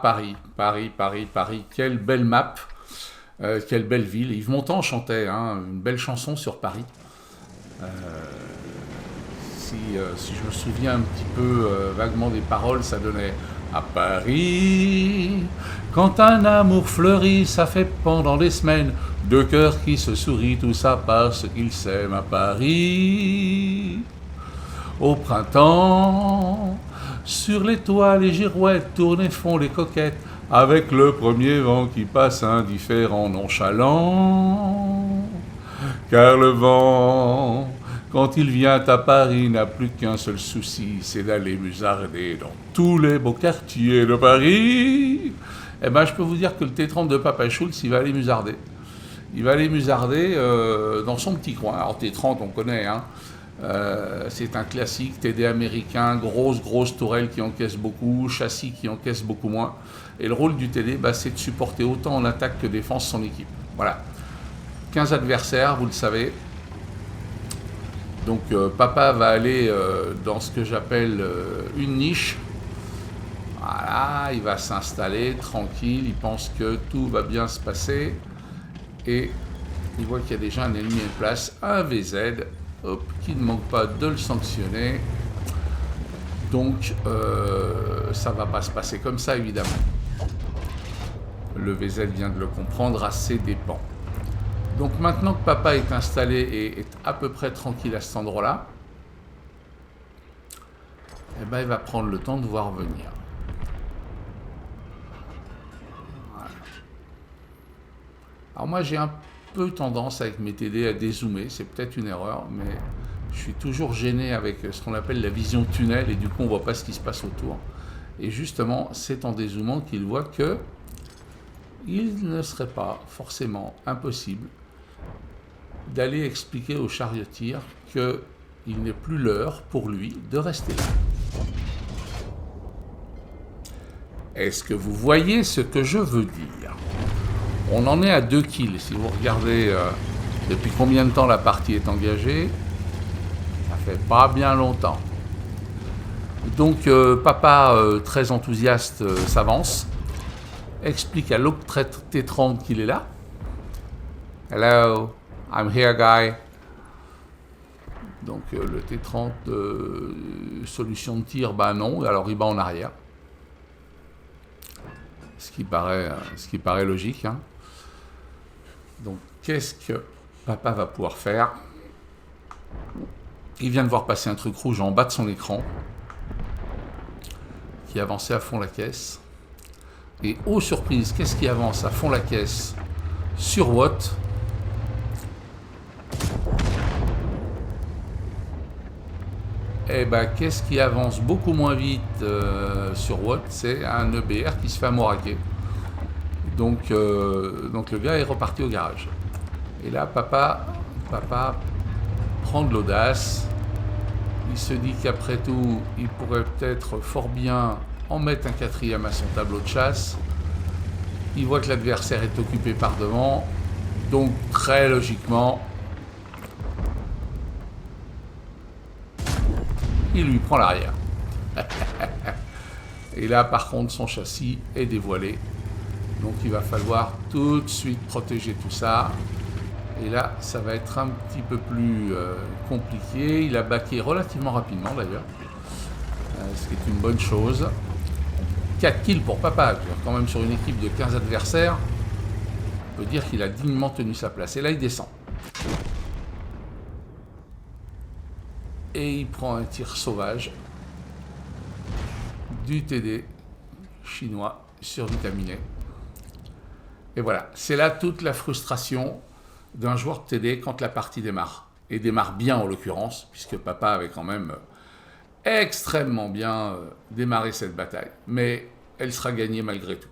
Paris. Quelle belle map, quelle belle ville. Yves Montand chantait une belle chanson sur Paris. Si je me souviens un petit peu vaguement des paroles, ça donnait à Paris. Quand un amour fleurit, ça fait pendant des semaines. Deux cœurs qui se sourient, tout ça parce qu'ils s'aiment à Paris. Au printemps, sur les toits, les girouettes tournent et font les coquettes, avec le premier vent qui passe indifférent, nonchalant. Car le vent, quand il vient à Paris, n'a plus qu'un seul souci, c'est d'aller musarder dans tous les beaux quartiers de Paris. Eh ben, je peux vous dire que le T30 de Papa Schultz, il va aller musarder. Il va aller musarder dans son petit coin. Alors T30, on connaît, c'est un classique, TD américain, grosse tourelle qui encaisse beaucoup, châssis qui encaisse beaucoup moins. Et le rôle du TD, c'est de supporter autant en attaque que défense son équipe. Voilà. 15 adversaires, vous le savez. Donc Papa va aller dans ce que j'appelle une niche. Voilà, il va s'installer tranquille, il pense que tout va bien se passer. Et il voit qu'il y a déjà un ennemi en place, un VZ, qui ne manque pas de le sanctionner. Donc ça ne va pas se passer comme ça, évidemment. Le VZ vient de le comprendre à ses dépens. Donc maintenant que Papa est installé et est à peu près tranquille à cet endroit-là, eh ben, il va prendre le temps de voir venir. Voilà. Alors moi j'ai un peu tendance avec mes TD à dézoomer, c'est peut-être une erreur, mais je suis toujours gêné avec ce qu'on appelle la vision tunnel et du coup on ne voit pas ce qui se passe autour. Et justement c'est en dézoomant qu'il voit que il ne serait pas forcément impossible d'aller expliquer au chariotier qu'il n'est plus l'heure pour lui de rester là. Est-ce que vous voyez ce que je veux dire? On en est à 2 kills. Si vous regardez depuis combien de temps la partie est engagée, ça fait pas bien longtemps. Donc Papa, très enthousiaste, s'avance, explique à l'autre T30 qu'il est là. Hello, I'm here, guy. Donc le T30, solution de tir, non, alors il bat en arrière. Ce qui paraît logique. Donc qu'est-ce que Papa va pouvoir faire? Il vient de voir passer un truc rouge en bas de son écran, qui avançait à fond la caisse. Et oh surprise, qu'est-ce qui avance à fond la caisse sur Watt? Eh ben, qu'est-ce qui avance beaucoup moins vite sur Watt? C'est un EBR qui se fait amouraquer. Donc le gars est reparti au garage. Et là, papa prend de l'audace. Il se dit qu'après tout, il pourrait peut-être fort bien en mettre un 4e à son tableau de chasse. Il voit que l'adversaire est occupé par devant. Donc très logiquement, il lui prend l'arrière. Et là, par contre, son châssis est dévoilé. Donc il va falloir tout de suite protéger tout ça. Et là, ça va être un petit peu plus compliqué. Il a baqué relativement rapidement d'ailleurs, ce qui est une bonne chose. 4 kills pour Papa, quand même sur une équipe de 15 adversaires. On peut dire qu'il a dignement tenu sa place. Et là, il descend. Et il prend un tir sauvage du TD chinois survitaminé. Et voilà, c'est là toute la frustration d'un joueur de TD quand la partie démarre. Et démarre bien en l'occurrence, puisque Papa avait quand même extrêmement bien démarré cette bataille. Mais elle sera gagnée malgré tout.